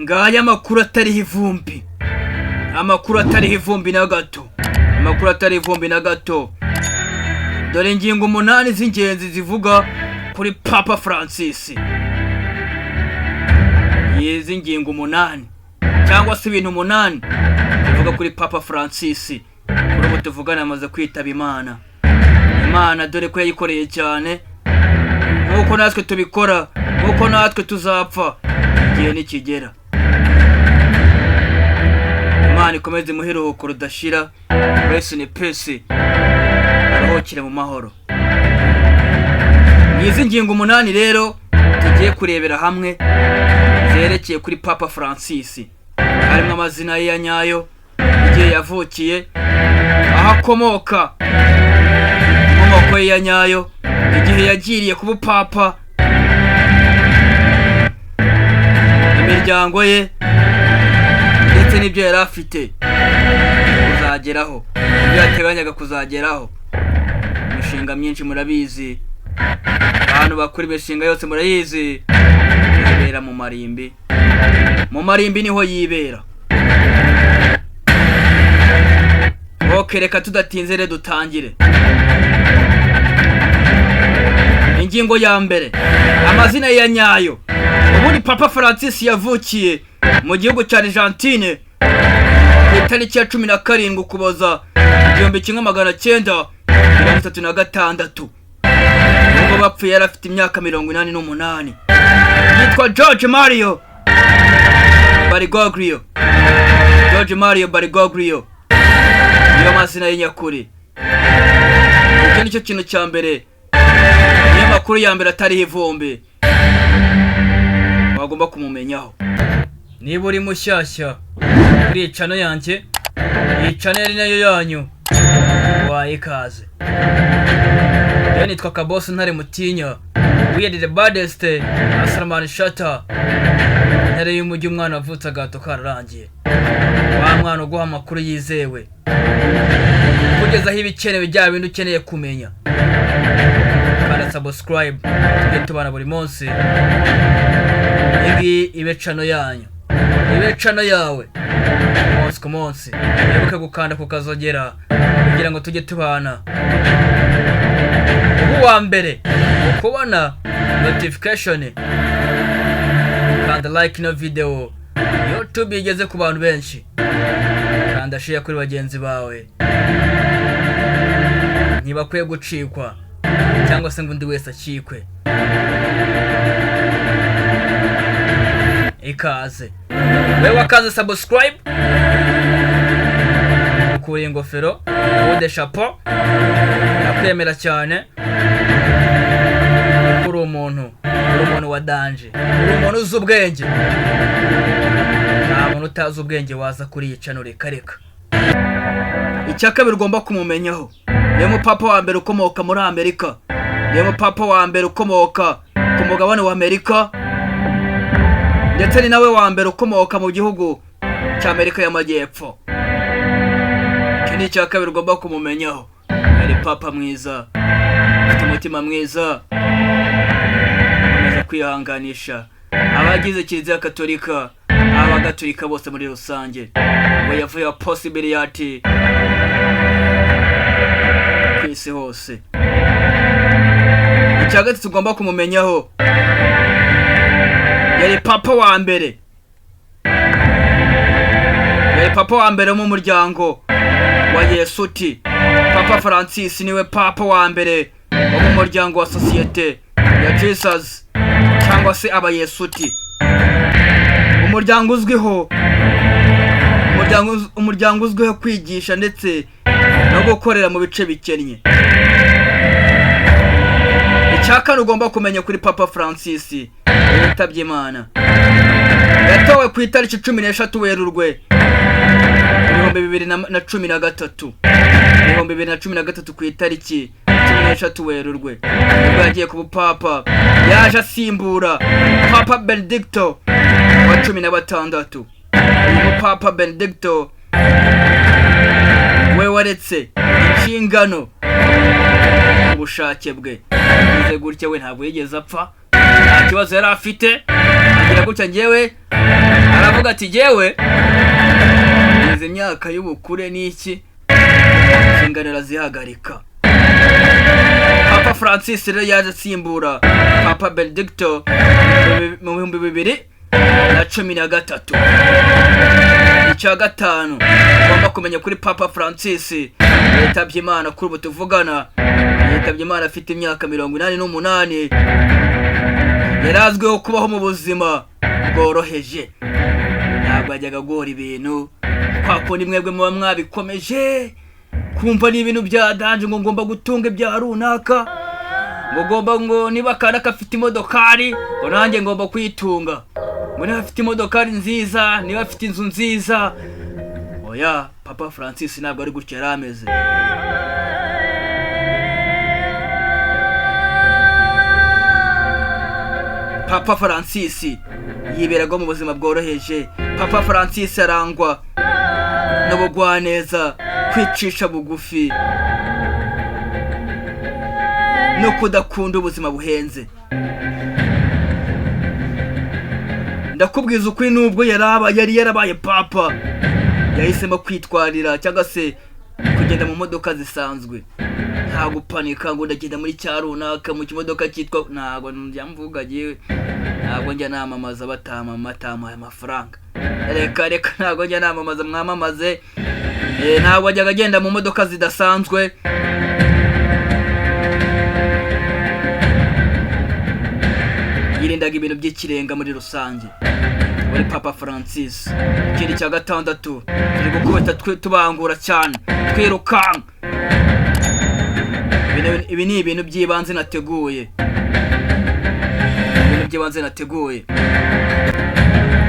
ngaya amakuru atariho ivumbi, amakuru atariho ivumbi na gato, amakuru atariho ivumbi na gato. Dore ingingo 8 z'ingenzi zivuga kuri Papa Francis. Yezi ingingo 8 cyangwa se ibintu 8 bivuga kuri Papa Francis. Kuri ubu tuvugana amaze kwitaba Imana. Imana dore ko yayikoreye cyane, nkuko natwe tubikora, nkuko natwe tuzapfa igihe nikigera. Imana ikomeze muheruko rudashira, Grace ni peace, aruhukire mu mahoro. Izi ngingo 8 rero tugiye kurebera hamwe zerekeye kuri Papa Francis. Harimo amazina ye ya nyayo, igihe yavukiye, aho akomoka, inkomoko ye ya nyayo, igihe yagiriye kuba papa, imiryango ye ndetse n'ibyo yari afite kuzageraho, ibyo yateganyaga kuzageraho. Imishinga myinshi murabizi, abantu bakora imishinga yose murayizi, yibera mu marimbi. Mu marimbi niho yibera. Reka tudatinze re dutangire. Ingingo ya mbere, amazina ya nyayo. Ubundi Papa Francis yavukiye mu gihugu cya Argentine ku itariki ya 17 Ukuboza 1936. Nubwo bapfuye yari afite imyaka 88. Yitwa Jorge Mario Bergoglio. Jorge Mario Bergoglio niyo mazina ye nyakuri. Iki nicyo kintu cya mbere, niyo makuru ya mbere atari ivumbi wagomba kumumenyaho. Niba uri mushyashya kuri channel yanjye, iyi channel nayo yanyu, wayikaze. Yo nitwa Kaboss Ntare Mutinya, we are the baddest Asraman Shata. Ntare y'umujyi, umwana avutse agato kararangiye, wa mwana uguha amakuru yizewe kugezaho ibikenewe bya bintu ukeneye kumenya. Kandi subscribe tujye tubana buri munsi. Iyi ibe channel yanyu, ibe channel yawe umunsi ku munsi. Wibuke gukanda ku kazogera kugira ngo tujye tubana. Ubu wa mbere ukubona notification kandi like no video. YouTube igeze ku bantu benshi, kandi share kuri bagenzi bawe, ntibakwiye gucikwa cyangwa se ngo undi wese akikwe. Ikaze wewe, wakaze subscribe, ukuriye ingofero, ude chapeau, nakwemera cyane. Uri umuntu wa danje, uri umuntu uzi ubwenge. Nta muntu utazi ubwenge waza kuri iyi channel. Reka icya kabiri ugomba kumumenyaho, niyo mupapa wa mbere ukomoka muri Amerika, niyo mupapa wa mbere ukomoka ku mugabane wa Amerika, ndetse ni nawe wa mbere ukomoka mu gihugu cya Amerika y'Amajyepfo. Iki ni icya kabiri ugomba kumumenyaho. Ari papa mwiza, afite umutima mwiza, amaze kwihanganisha abagize Kiliziya Katolika, abagatolika bose muri rusange. We yavuye possibility ku isi hose. Icya gatatu ugomba kumumenyaho, yari papa wa mbere, yari papa wa mbere mu muryango wa Yesuti. Papa Francis niwe papa wa mbere wo mu muryango wa Societe ya Jesus cyangwa se abayesuti. Umuryango uzwiho kwigisha ndetse no gukorera mu bice bikennye. Icyakane ugomba kumenya kuri Papa Francis, yitabye Imana. Yatowe ku itariki 13 Werurwe 2013. 2013 ku itariki 13 Werurwe ubwo yagiye ku bupapa. Yaje asimbura Papa Benedicto wa 16. Uyu Papa Benedicto we waretse inshingano ubushake bwe. Bize gutya we ntabwo yigeze apfa, nta kibazo yari afite. Agira gutya ngewe aravuga ati jewe izi myaka y'ubukure n'iki inganira zihagarika. Papa Francis rero yaje asimbura Papa Benedicto mu 2013. Icya gatanu ugomba kumenya kuri Papa Francis, yitabye Imana kuri ubu tuvugana. Yitabye Imana afite imyaka 88. Yarazwiho kubaho mu buzima bworoheje, ntabwo ajyaga gora ibintu kwa kundi mwebwe muba mwabikomeje kumva ni ibintu bya danje ngo ngomba gutunga ibya runaka, ngo niba kana kafite imodokari ngo nanjye ngomba kuyitunga, ngo niba afite imodokari nziza, niba afite inzu nziza. Oya, Papa Francis ntabwo ari gutya yarameze. Papa Francis yiberaga mu buzima bworoheje. Papa Francis arangwa n'ubugwaneza, kwicisha bugufi no kudakunda ubuzima buhenze. Ndakubwiza ukuri, nubwo yari yarabaye papa, yahisemo kwitwarira cyangwa se kugenda mu modoka zisanzwe, nta gupanika ngo ndagenda muri cya runaka mu kimodoka cyitwa, ntabwo mvuga giye, ntabwo njya namamaza batamaye amafaranga. Reka ntabwo njya namamaza, mwamamaze. Ntabwo ajyaga agenda mu modoka zidasanzwe. Yirindaga ibintu by'ikirenga muri rusange muri Papa Francis. Ikindi cya gatandatu, turi gukubita tubangura cyane, twirukanka. Ibi ni ibintu by'ibanze nateguye.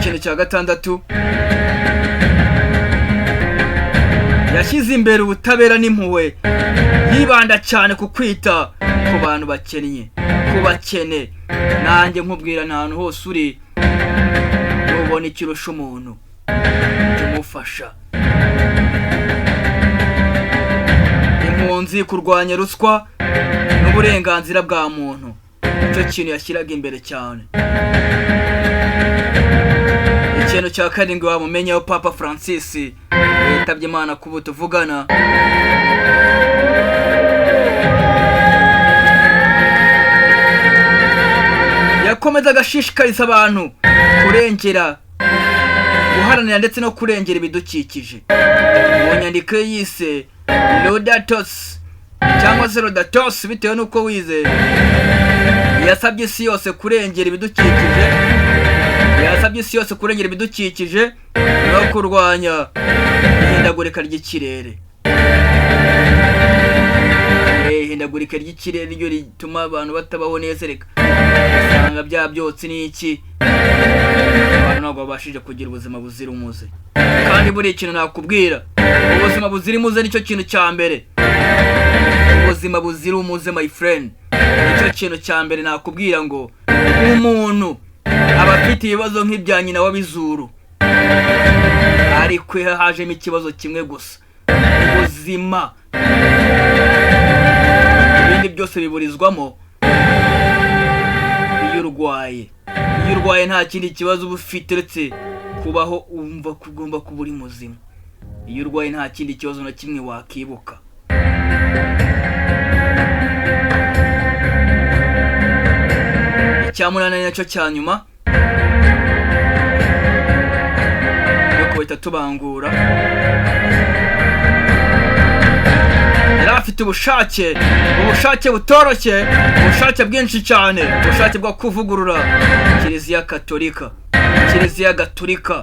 Ikintu cya gatandatu, yashyize imbere ubutabera n'impuhwe, yibanda cyane ku kwita ku bantu bakennye, ku bakene. Nanjye nkubwira, nta hantu hose uri nubona ikirusha umuntu kimufasha. Impunzi, kurwanya ruswa n'uburenganzira bwa muntu, icyo kintu yashyiraga imbere cyane. Ikintu cya karindwi wamumenyaho Papa Francis, yitabye Imana kubu tuvugana. Yakomeza agashishikariza abantu kurengera, guharanira ndetse no kurengera ibidukikije. Mu nyandiko yise Laudatos cyangwa se Laudatos bitewe n'uko wize, yasabye isi yose kurengera ibidukikije, no kurwanya ihindagurika ry'ikirere. Ihindagurika ry'ikirere ryo rituma abantu batabaho neza, reka usanga bya byotsi n'iki, abantu ntabwo babashije kugira ubuzima buzira umuze. Kandi buri ikintu nakubwira, ubuzima buzira umuze nicyo kintu cya mbere. Ubuzima buzira umuze, my friend, nicyo kintu cya mbere nakubwira. Ngo umuntu aba afite ibibazo nk'ibya nyina w'abizuru, ariko hajemo ikibazo kimwe gusa, ubuzima. Ibindi byose biburizwamo. Iyo urwaye nta kindi kibazo uba ufite uretse kubaho umva ko ugomba kuba uri muzima. Iyo urwaye nta kindi kibazo na kimwe wakibuka. Icyamunani nacyo cya nyuma yo kubita tubangura, yari afite ubushake butoroshye, ubushake bwinshi cyane, ubushake bwo kuvugurura Kiliziya Gatolika,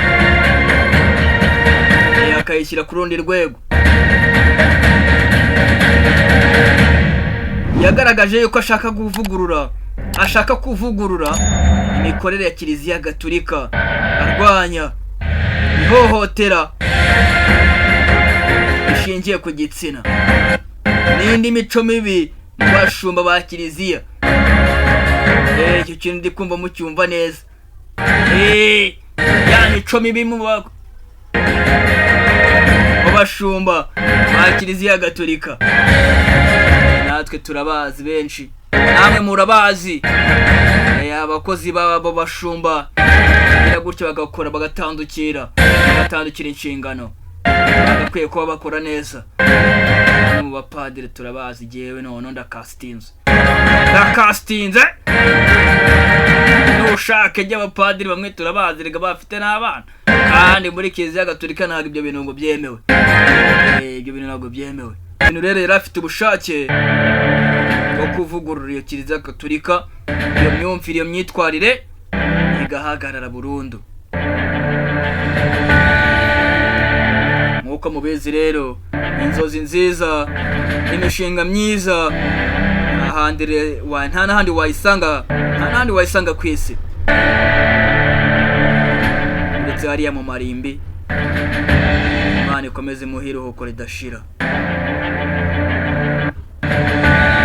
akayishyira ku rundi rwego. Yagaragaje yuko ashaka kuvugurura imikorere ya Kiliziya Gatolika, arwanya ihohotera ishingiye ku gitsina n'indi mico mibi mu bashumba ba Kiliziya. Icyo kintu ndi kumva mucyumva neza. Ya mico mibi mu bashumba ba Kiliziya Gatolika, natwe turabazi benshi, namwe murabazi. Abakozi babo bashumba gutyo bagakora bagatandukira inshingano bagakwiye kuba bakora neza. Mu bapadiri turabazi jewe none ndakastinze nushake ry'abapadiri bamwe turabazi rega bafite n'abana kandi muri Kiliziya Gatolika ntabwo ibyo bintu ngo byemewe. Ibyo bintu ntabwo byemewe. Ibintu rero yari afite ubushake bwo kuvugurura iyo Kiliziya Gatolika, iyo myumvire iyo myitwarire igahagarara burundu. Nk'uko mubizi rero inzozi nziza imishinga myiza nta n'ahandi wayisanga ku isi ndetse hariya mu marimbi. Imana ikomeze muhiruhuko ridashira.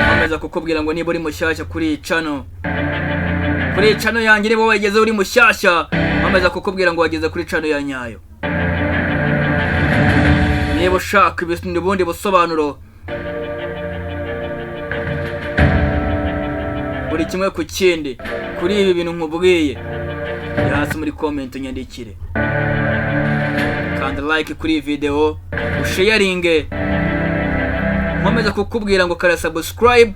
Nkomeza kukubwira ngo niba uri mushyashya kuri channel yanjye, niba wageze uri mushyashya nkomeza kukubwira ngo wageze kuri channel ya nyayo. Niba ushaka ubundi busobanuro buri kimwe ku kindi kuri ibi bintu nkubwiye, hasi muri comment unyandikire. Kanda like kuri iyi video, usharinge. Nkomeza kukubwira ngo kara subscribe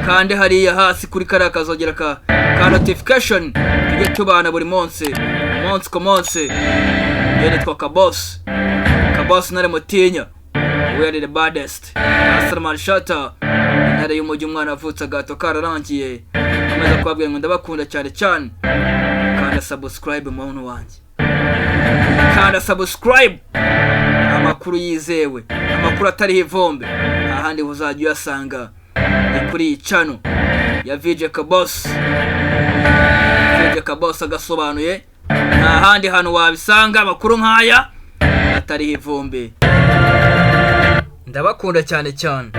kandi hariya hasi kuri kara kazogera ka notification tujye tubana buri munsi ku munsi. Yene twa Kaboss nare mutinya, we are the baddest. Asalamu shata intare y'umujyi, umwana avutse gato kararangiye. Nkomeza kubabwira ngo ndabakunda cyane cyane. Kanda subscribe muntu wanjye, kanda subscribe. Amakuru yizewe, amakuru atari ivombe, ahandi uzajya uyasanga ni kuri iyi channel ya VJ Kaboss. VJ Kaboss agasobanuye, nta handi hantu wabisanga amakuru nk'aya atari ivombe. Ndabakunda cyane cyane.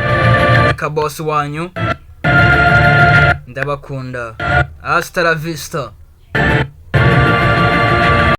Kaboss wanyu ndabakunda. Hasta la vista.